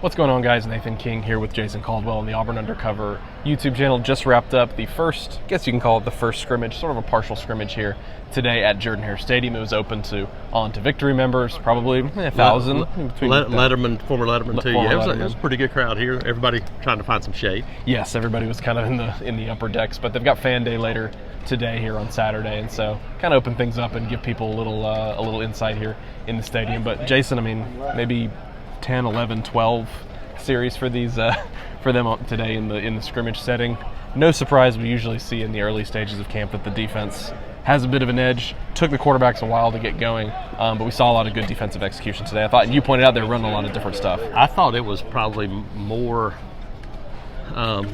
What's going on, guys? Nathan King here with Jason Caldwell on the Auburn Undercover YouTube channel. Just wrapped up the first, I guess you can call it the first scrimmage, sort of a partial scrimmage here today at Jordan-Hare Stadium. It was open to on-to victory members, probably 1,000. Former Letterman too. Yeah, it was a pretty good crowd here. Everybody trying to find some shade. Yes, everybody was kind of in the upper decks, but they've got fan day later today here on Saturday, and so kind of open things up and give people a little insight here in the stadium. But Jason, I mean, maybe 10, 11, 12 series for these for them today in the scrimmage setting. No surprise, we usually see in the early stages of camp that the defense has a bit of an edge. Took the quarterbacks a while to get going, but we saw a lot of good defensive execution today. I thought, and you pointed out they're running a lot of different stuff. I thought it was probably more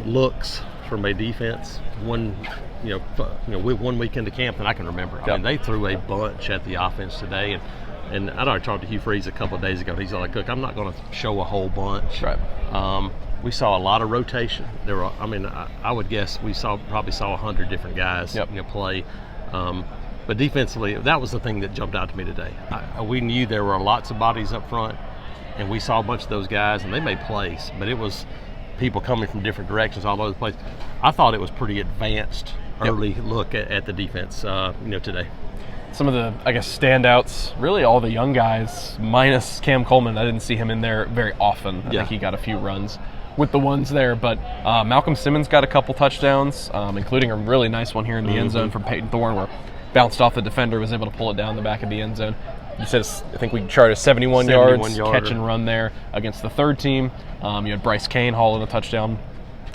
looks from a defense one week into camp than I can remember. Yep. I mean, they threw a bunch at the offense today, and I'd already talked to Hugh Freeze a couple of days ago. He's like, "Look, I'm not going to show a whole bunch." Right. We saw a lot of rotation. There were, I would guess we probably saw 100 different guys play. But defensively, that was the thing that jumped out to me today. We knew there were lots of bodies up front, and we saw a bunch of those guys, and they made plays. But it was people coming from different directions all over the place. I thought it was pretty advanced early look at the defense, today. Some of the, I guess, standouts, really all the young guys, minus Cam Coleman. I didn't see him in there very often. I think he got a few runs with the ones there. But Malcolm Simmons got a couple touchdowns, including a really nice one here in the end zone from Peyton Thorne, where bounced off the defender, was able to pull it down the back of the end zone. You said, I think we charted 71 yards, catch and run there against the third team. You had Bryce Kane hauling a touchdown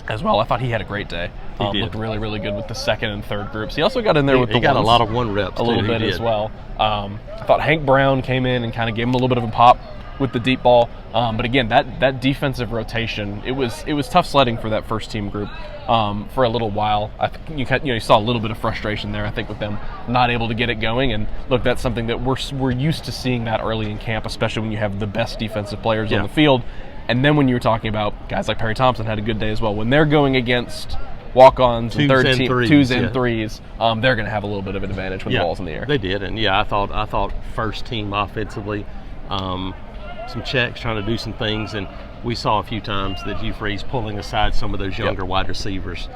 as well. I thought he had a great day. Looked really, really good with the second and third groups. He also got in there with the He got a lot of one reps a little bit as well. I thought Hank Brown came in and kind of gave him a little bit of a pop with the deep ball. But again, that defensive rotation, it was tough sledding for that first team group for a little while. I think you saw a little bit of frustration there, I think, with them not able to get it going. And look, that's something that we're used to seeing that early in camp, especially when you have the best defensive players on the field. And then when you were talking about guys like Perry Thompson had a good day as well, when they're going against walk-ons and twos and threes, they're going to have a little bit of an advantage when the ball's in the air. They did, and I thought first team offensively, some checks, trying to do some things, and we saw a few times that Hugh Freeze pulling aside some of those younger wide receivers.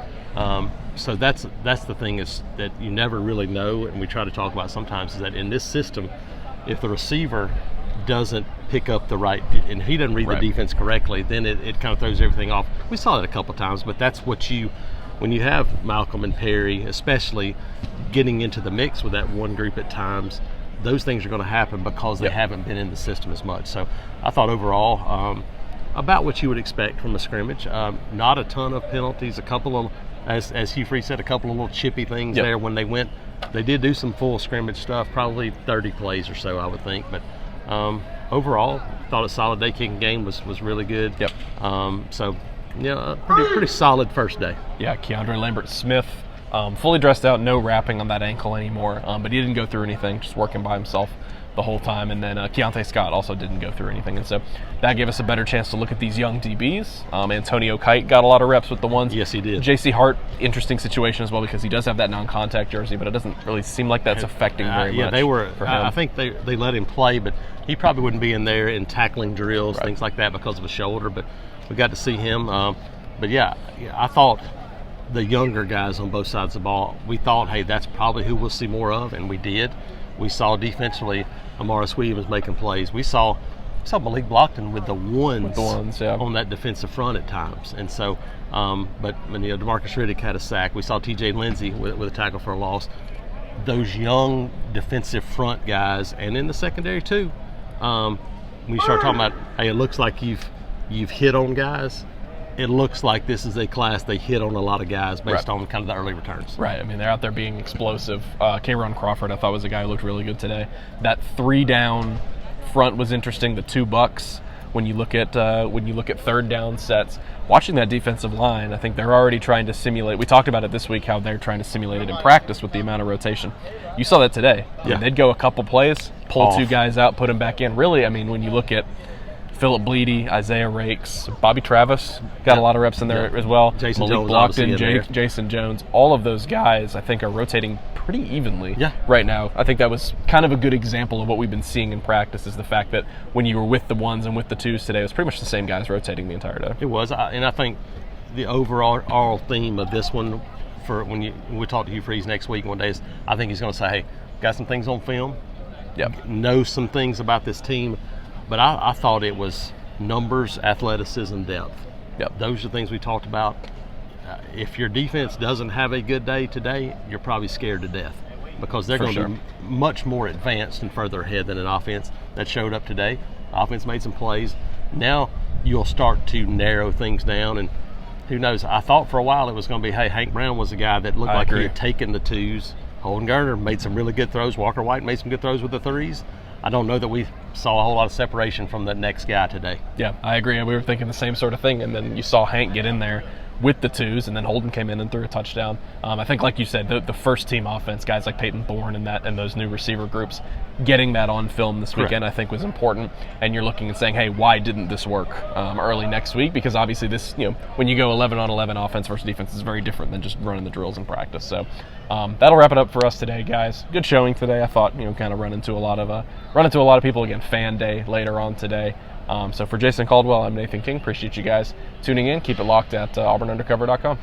So that's the thing is that you never really know, and we try to talk about sometimes, is that in this system, if the receiver doesn't pick up the right, and he doesn't read the defense correctly, then it kind of throws everything off. We saw that a couple of times, but that's what when you have Malcolm and Perry, especially getting into the mix with that one group at times, those things are going to happen because they haven't been in the system as much. So I thought overall, about what you would expect from a scrimmage. Not a ton of penalties, a couple of, as Hugh Freeze said, a couple of little chippy things there when they went. They did do some full scrimmage stuff, probably 30 plays or so, I would think. But overall, thought a solid day kicking game was really good. So, a pretty solid first day. Yeah, Keandre Lambert-Smith, fully dressed out, no wrapping on that ankle anymore, but he didn't go through anything, just working by himself the whole time. And then Keontae Scott also didn't go through anything, and so that gave us a better chance to look at these young DBs. Antonio Kite got a lot of reps with the ones. Yes, he did. J.C. Hart, interesting situation as well, because he does have that non-contact jersey, but it doesn't really seem like that's affecting very much. They were. For him. I think they let him play, but he probably wouldn't be in there in tackling drills, things like that, because of his shoulder. But we got to see him. I thought the younger guys on both sides of the ball, we thought, hey, that's probably who we'll see more of, and we did. We saw defensively Amaris Williams making plays. We saw Malik Blockton with the ones on that defensive front at times. And so, but DeMarcus Riddick had a sack. We saw T.J. Lindsey with a tackle for a loss. Those young defensive front guys, and in the secondary too, when you start talking about, hey, it looks like you've hit on guys. It looks like this is a class they hit on a lot of guys based on kind of the early returns. Right. I mean, they're out there being explosive. K-Ron Crawford, I thought, was a guy who looked really good today. That 3-down front was interesting. The 2 bucks. When you look at third down sets, watching that defensive line, I think they're already trying to simulate. We talked about it this week, how they're trying to simulate it in practice with the amount of rotation. You saw that today. I mean, they'd go a couple plays, pull 2 guys out, put them back in. Really, I mean, when you look at Philip Bleedy, Isaiah Rakes, Bobby Travis got a lot of reps in there as well. Jason Malik Jones, Blockton, obviously, in there. Jason Jones. All of those guys, I think, are rotating pretty evenly Yeah. right now. I think that was kind of a good example of what we've been seeing in practice, is the fact that when you were with the ones and with the twos today, it was pretty much the same guys rotating the entire day. It was, and I think the overall theme of this one, for when we talk to Hugh Freeze next week one day, is I think he's going to say, hey, got some things on film, know some things about this team, but I thought it was numbers, athleticism, depth. Those are things we talked about. If your defense doesn't have a good day today, you're probably scared to death, because they're going to be much more advanced and further ahead than an offense that showed up today. Offense made some plays. Now you'll start to narrow things down, and who knows? I thought for a while it was going to be, hey, Hank Brown was a guy that looked like he had taken the twos. Holden Garner made some really good throws. Walker White made some good throws with the threes. I don't know that we saw a whole lot of separation from the next guy today. Yeah, I agree. We were thinking the same sort of thing, and then you saw Hank get in there with the twos, and then Holden came in and threw a touchdown. I think, like you said, the first team offense, guys like Peyton Thorne and those new receiver groups, getting that on film this weekend, I think was important. And you're looking and saying, hey, why didn't this work early next week? Because obviously this, when you go 11 on 11 offense versus defense, is very different than just running the drills in practice. So that'll wrap it up for us today, guys. Good showing today. I thought, kind of run into a lot of people. Again, fan day later on today. So for Jason Caldwell, I'm Nathan King. Appreciate you guys tuning in. Keep it locked at auburnundercover.com.